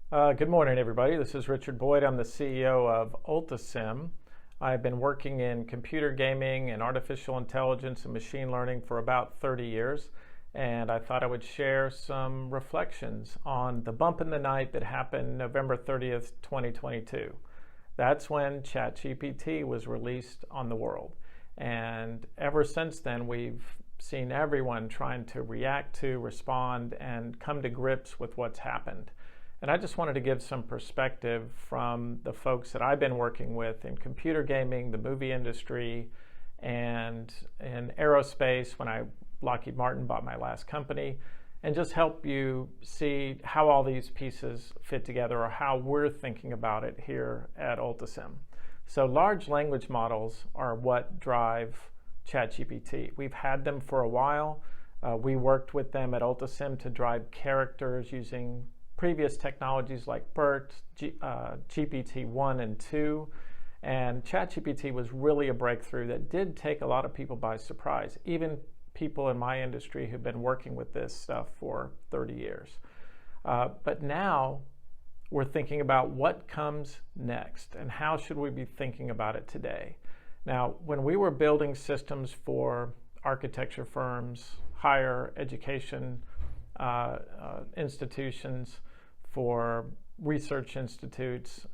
Good morning, everybody. This is Richard Boyd. I'm the CEO of Ultisim. I've been working in computer gaming and artificial intelligence and machine learning for about 30 years, and I thought I would share some reflections on the bump in the night that happened November 30th, 2022. That's when ChatGPT was released on the world. And ever since then, we've seen everyone trying to react to, respond, and come to grips with what's happened. And I just wanted to give some perspective from the folks that I've been working with in computer gaming, the movie industry, and in aerospace when Lockheed Martin bought my last company, and just help you see how all these pieces fit together or how we're thinking about it here at Ultisim. So large language models are what drive ChatGPT. We've had them for a while. We worked with them at Ultisim to drive characters using previous technologies like BERT, GPT-1 and 2, and ChatGPT was really a breakthrough that did take a lot of people by surprise, even people in my industry who've been working with this stuff for 30 years. But now we're thinking about what comes next and how should we be thinking about it today. Now, when we were building systems for architecture firms, higher education institutions, for research institutes,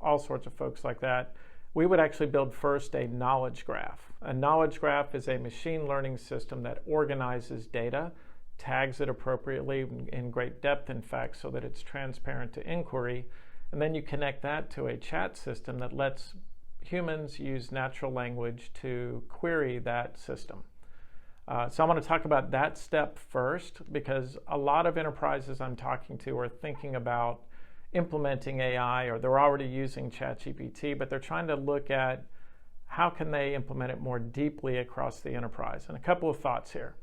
all sorts of folks like that, we would actually build first a knowledge graph. A knowledge graph is a machine learning system that organizes data, tags it appropriately in great depth, in fact, so that it's transparent to inquiry, and then you connect that to a chat system that lets humans use natural language to query that system. So I want to talk about that step first because a lot of enterprises I'm talking to are thinking about implementing AI, or they're already using ChatGPT, but they're trying to look at how can they implement it more deeply across the enterprise. And a couple of thoughts here.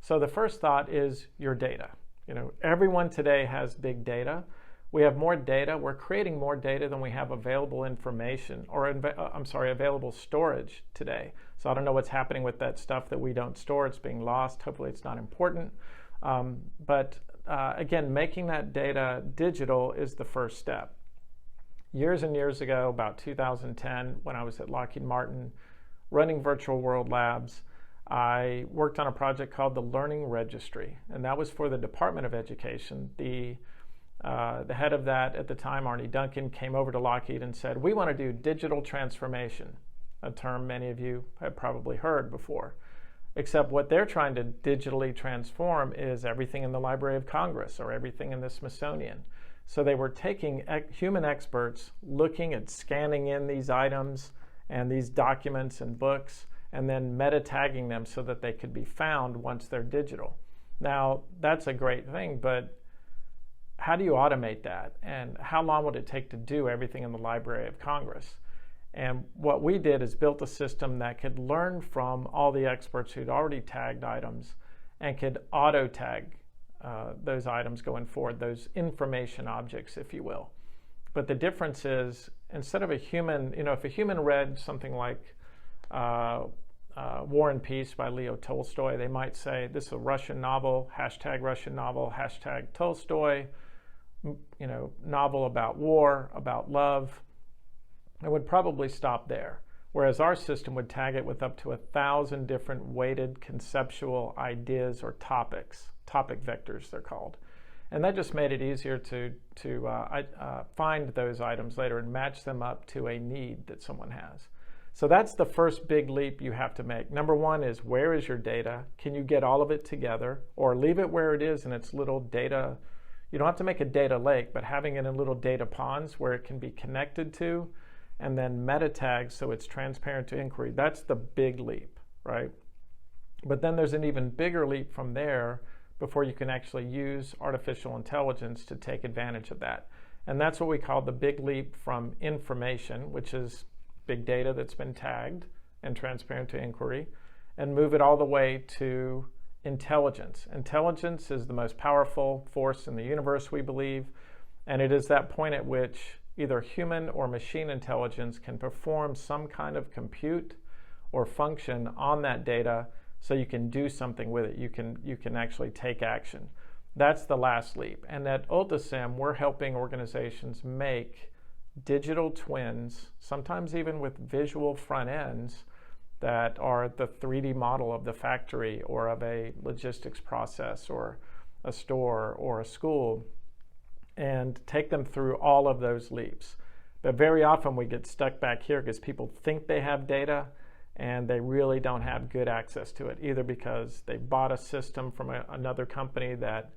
So the first thought is your data. Everyone today has big data. We have more data. We're creating more data than we have available information, or available storage today. So I don't know what's happening with that stuff that we don't store. It's being lost. Hopefully it's not important. But again, making that data digital is the first step. Years and years ago, about 2010, when I was at Lockheed Martin running virtual world labs, I worked on a project called the Learning Registry, and that was for the Department of Education. The head of that at the time, Arnie Duncan, came over to Lockheed and said, "We want to do digital transformation," a term many of you have probably heard before. Except what they're trying to digitally transform is everything in the Library of Congress or everything in the Smithsonian. So they were taking human experts, looking at scanning in these items and these documents and books, and then meta tagging them so that they could be found once they're digital. Now, that's a great thing, but how do you automate that? And how long would it take to do everything in the Library of Congress? And what we did is built a system that could learn from all the experts who'd already tagged items and could auto tag those items going forward, those information objects, if you will. But the difference is, instead of a human, if a human read something like War and Peace by Leo Tolstoy, they might say, this is a Russian novel, hashtag Tolstoy, novel about war, about love. It would probably stop there. Whereas our system would tag it with up to 1,000 different weighted conceptual ideas or topics, topic vectors they're called. And that just made it easier to find those items later and match them up to a need that someone has. So that's the first big leap you have to make. Number one is, where is your data? Can you get all of it together, or leave it where it is in its little data? You don't have to make a data lake, but having it in little data ponds where it can be connected to, and then meta tags so it's transparent to inquiry. That's the big leap, right? But then there's an even bigger leap from there before you can actually use artificial intelligence to take advantage of that. And that's what we call the big leap from information, which is big data that's been tagged and transparent to inquiry, and move it all the way to intelligence. Intelligence is the most powerful force in the universe, we believe, and it is that point at which either human or machine intelligence can perform some kind of compute or function on that data so you can do something with it. You can actually take action. That's the last leap. And at Ultisim, we're helping organizations make digital twins, sometimes even with visual front ends, that are the 3D model of the factory or of a logistics process or a store or a school, and take them through all of those leaps. But very often we get stuck back here because people think they have data and they really don't have good access to it, either because they bought a system from another company that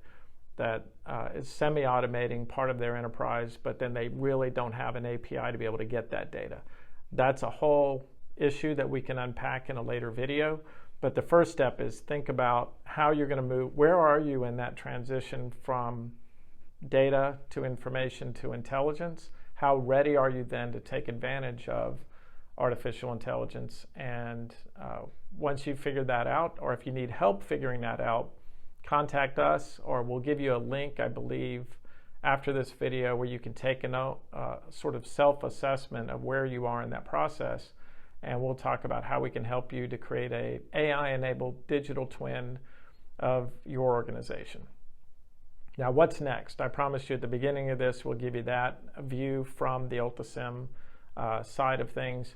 is semi-automating part of their enterprise, but then they really don't have an API to be able to get that data. That's a whole issue that we can unpack in a later video. But the first step is think about how you're going to move. Where are you in that transition from data to information to intelligence? How ready are you then to take advantage of artificial intelligence? And once you've figured that out, or if you need help figuring that out, contact us, or we'll give you a link, I believe, after this video where you can take a sort of self-assessment of where you are in that process. And we'll talk about how we can help you to create a AI-enabled digital twin of your organization. Now, what's next? I promised you at the beginning of this, we'll give you that view from the Ultisim side of things.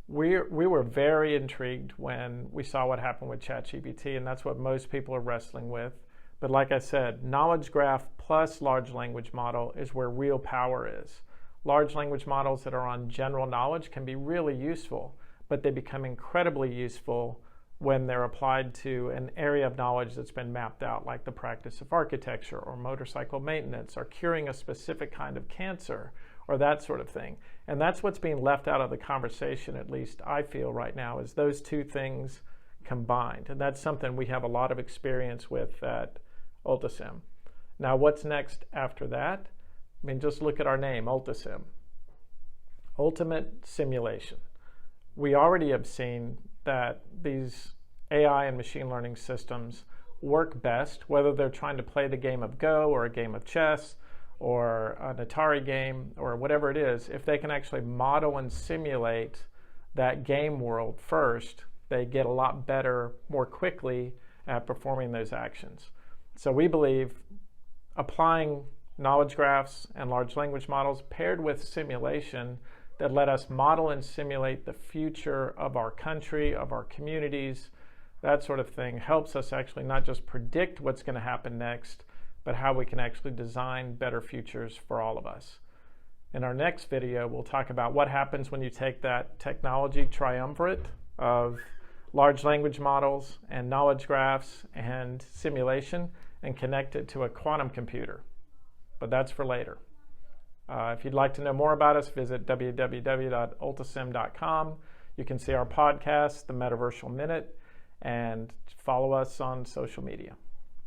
We were very intrigued when we saw what happened with ChatGPT, and that's what most people are wrestling with. But like I said, knowledge graph plus large language model is where real power is. Large language models that are on general knowledge can be really useful, but they become incredibly useful when they're applied to an area of knowledge that's been mapped out, like the practice of architecture or motorcycle maintenance or curing a specific kind of cancer or that sort of thing. And that's what's being left out of the conversation, at least I feel right now, is those two things combined. And that's something we have a lot of experience with at Ultisim. Now, what's next after that? I mean, just look at our name, Ultisim. Ultimate simulation. We already have seen that these AI and machine learning systems work best, whether they're trying to play the game of Go or a game of chess or an Atari game or whatever it is. If they can actually model and simulate that game world first, they get a lot better more quickly at performing those actions. So we believe applying knowledge graphs and large language models paired with simulation that let us model and simulate the future of our country, of our communities, that sort of thing helps us actually not just predict what's going to happen next, but how we can actually design better futures for all of us. In our next video, we'll talk about what happens when you take that technology triumvirate of large language models and knowledge graphs and simulation and connect it to a quantum computer. But that's for later. If you'd like to know more about us, visit www.ultisim.com. You can see our podcast, The Metaversal Minute, and follow us on social media.